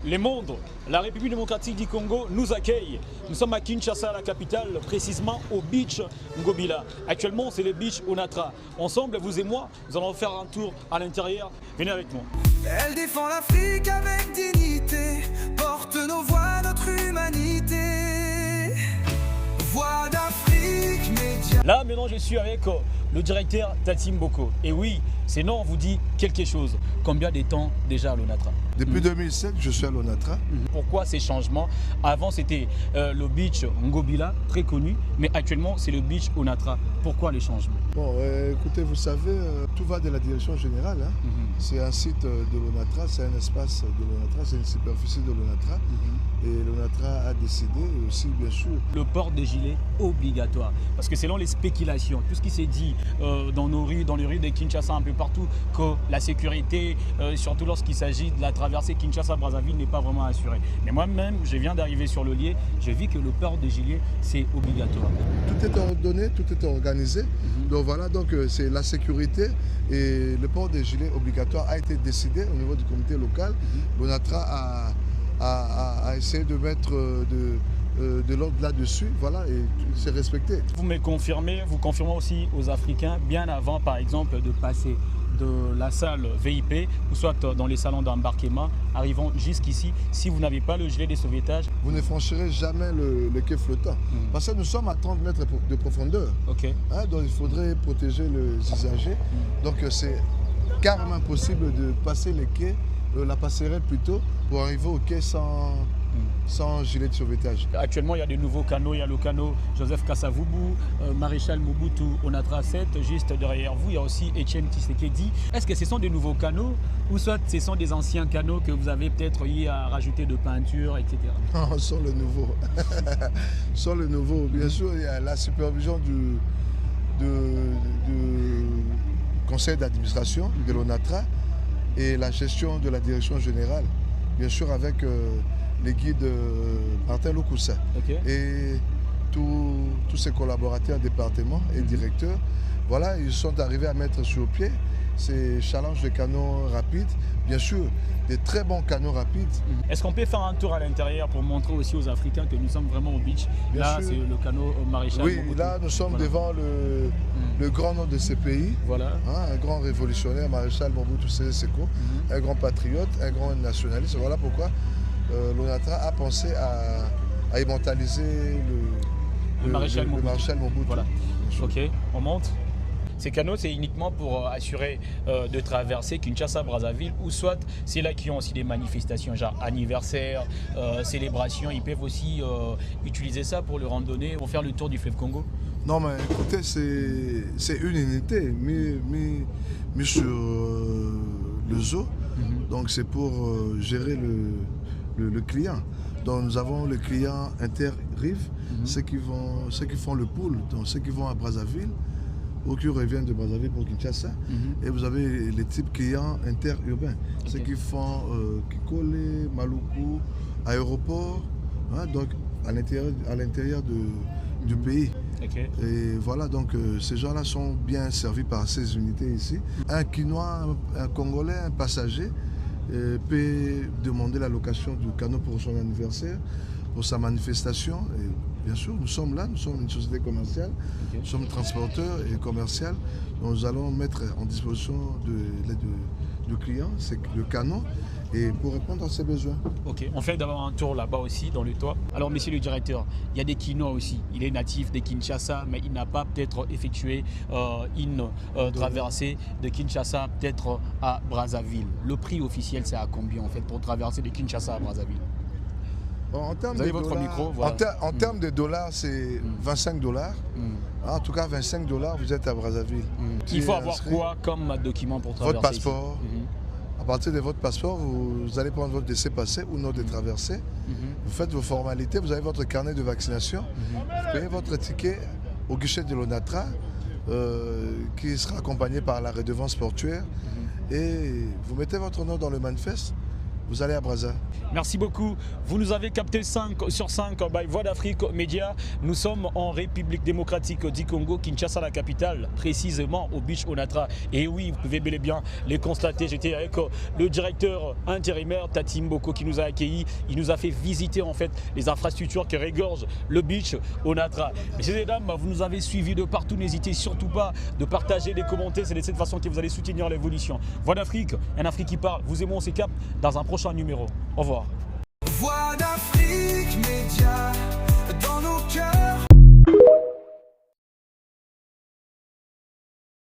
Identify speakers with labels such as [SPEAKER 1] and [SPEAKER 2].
[SPEAKER 1] Les mondes, la République démocratique du Congo nous accueille. Nous sommes à Kinshasa, la capitale, précisément au beach Ngobila. Actuellement, c'est le beach Onatra. Ensemble, vous et moi, nous allons faire un tour à l'intérieur. Venez avec moi.
[SPEAKER 2] Elle défend l'Afrique avec dignité, porte nos voix, notre humanité. Voix d'Afrique Média.
[SPEAKER 1] Là, maintenant, je suis avec le directeur Tati Mboko. Et oui, ce nom vous dit quelque chose. Combien de temps déjà à l'Onatra?
[SPEAKER 3] Depuis 2007, je suis à l'Onatra.
[SPEAKER 1] Pourquoi ces changements? Avant, c'était le beach Ngobila, très connu, mais actuellement, c'est le beach Onatra. Pourquoi les changements?
[SPEAKER 3] Bon, écoutez, vous savez, tout va de la direction générale. Hein. C'est un site de l'Onatra, c'est un espace de l'Onatra, c'est une superficie de l'Onatra. Et l'Onatra a décidé aussi, bien sûr.
[SPEAKER 1] Le port des gilets obligatoire. Parce que selon les spéculations, tout ce qui s'est dit dans les rues de Kinshasa, un peu partout, que la sécurité, surtout lorsqu'il s'agit de la traversée Kinshasa-Brazzaville, n'est pas vraiment assurée. Mais moi-même, je viens d'arriver sur le lieu, j'ai vu que le port des gilets, c'est obligatoire.
[SPEAKER 3] Tout est ordonné, tout est organisé. Donc voilà, donc c'est la sécurité et le port des gilets obligatoire a été décidé au niveau du comité local. L'Onatra a essayé de mettre de l'ordre là-dessus, voilà, et c'est respecté.
[SPEAKER 1] Vous me confirmez, vous confirmez aussi aux Africains, bien avant par exemple de passer de la salle VIP ou soit dans les salons d'embarquement, arrivant jusqu'ici, si vous n'avez pas le gilet de sauvetage,
[SPEAKER 3] vous ne franchirez jamais le quai flottant. Parce que nous sommes à 30 mètres de profondeur.
[SPEAKER 1] Okay.
[SPEAKER 3] Hein, donc il faudrait protéger les usagers. Donc c'est carrément impossible de passer les quais, la passerelle plutôt, pour arriver au quai sans gilet de sauvetage.
[SPEAKER 1] Actuellement, il y a de nouveaux canaux. Il y a le canot Joseph Kasavubu, Maréchal Mobutu Onatra 7, juste derrière vous. Il y a aussi Etienne Tshisekedi. Est-ce que ce sont des nouveaux canaux ou soit ce sont des anciens canaux que vous avez peut-être eu à rajouter de peinture, etc.
[SPEAKER 3] Non, sont le nouveau. Sont le nouveau. Bien sûr, il y a la supervision du conseil d'administration de l'Onatra et la gestion de la direction générale, bien sûr avec les guides Martin Loukoussa.
[SPEAKER 1] Okay.
[SPEAKER 3] Et tous ses collaborateurs, départements et directeurs, voilà, ils sont arrivés à mettre sur pied ces challenges de canaux rapides, bien sûr, des très bons canaux rapides.
[SPEAKER 1] Est-ce qu'on peut faire un tour à l'intérieur pour montrer aussi aux Africains que nous sommes vraiment au beach?
[SPEAKER 3] Bien
[SPEAKER 1] là,
[SPEAKER 3] sûr.
[SPEAKER 1] c'est le canot Maréchal
[SPEAKER 3] Oui,
[SPEAKER 1] Mobutu.
[SPEAKER 3] là, nous sommes devant le grand nom de ces pays.
[SPEAKER 1] Voilà.
[SPEAKER 3] Hein, un grand révolutionnaire, Maréchal Mobutu Sese Seko, un grand patriote, un grand nationaliste. Voilà pourquoi l'Onatra a pensé à immortaliser le Maréchal Mobutu.
[SPEAKER 1] Voilà. Ok, on monte. Ces canaux, c'est uniquement pour assurer de traverser Kinshasa-Brazzaville ou soit c'est là qui ont aussi des manifestations, genre anniversaire, célébration. Ils peuvent aussi utiliser ça pour le randonnée, pour faire le tour du fleuve Congo.
[SPEAKER 3] Non, mais écoutez, c'est une unité mise sur le zoo. Donc c'est pour gérer le client. Donc nous avons le client inter-rive, ceux qui font le pool, donc ceux qui vont à Brazzaville, ou qui reviennent de Brazzaville pour Kinshasa. Et vous avez les types clients interurbains, ceux qui font Kikole, Maluku, aéroport, hein, donc à l'intérieur du pays.
[SPEAKER 1] Okay.
[SPEAKER 3] Et voilà, donc ces gens-là sont bien servis par ces unités ici. Un Quinois, un Congolais, un passager peut demander la location du canot pour son anniversaire, pour sa manifestation. Et bien sûr, nous sommes là, nous sommes une société commerciale, nous sommes transporteurs et commerciaux. Nous allons mettre en disposition du client le canot et pour répondre à ses besoins.
[SPEAKER 1] Ok, on fait d'abord un tour là-bas aussi, dans le toit. Alors, monsieur le directeur, il y a des Quinois aussi. Il est natif de Kinshasa, mais il n'a pas peut-être effectué une traversée de Kinshasa peut-être à Brazzaville. Le prix officiel, c'est à combien en fait pour traverser de Kinshasa à Brazzaville?
[SPEAKER 3] En termes
[SPEAKER 1] Vous avez
[SPEAKER 3] de
[SPEAKER 1] votre
[SPEAKER 3] dollars,
[SPEAKER 1] micro, voilà.
[SPEAKER 3] En termes de dollars, c'est 25 dollars. En tout cas, 25 dollars, vous êtes à Brazzaville.
[SPEAKER 1] Il faut avoir quoi comme document pour traverser?
[SPEAKER 3] Votre passeport. À partir de votre passeport, vous allez prendre votre laissez-passer ou note de traversée. Vous faites vos formalités, vous avez votre carnet de vaccination. Vous payez votre ticket au guichet de l'Onatra, qui sera accompagné par la redevance portuaire. Et vous mettez votre nom dans le manifeste. vous allez à Brazza.
[SPEAKER 1] Merci beaucoup. Vous nous avez capté 5 sur 5 by Voix d'Afrique Média. Nous sommes en République démocratique du Congo, Kinshasa, la capitale, précisément au Beach Onatra. Et oui, vous pouvez bel et bien les constater. J'étais avec le directeur intérimaire Tati Mboko qui nous a accueillis. Il nous a fait visiter en fait les infrastructures qui régorgent le Beach Onatra. Messieurs et dames, vous nous avez suivis de partout. N'hésitez surtout pas de partager, de commenter. C'est de cette façon que vous allez soutenir l'évolution. Voix d'Afrique, un Afrique qui parle. Vous et moi, on se capte dans un prochain numéro. Au revoir.
[SPEAKER 2] Voix d'Afrique.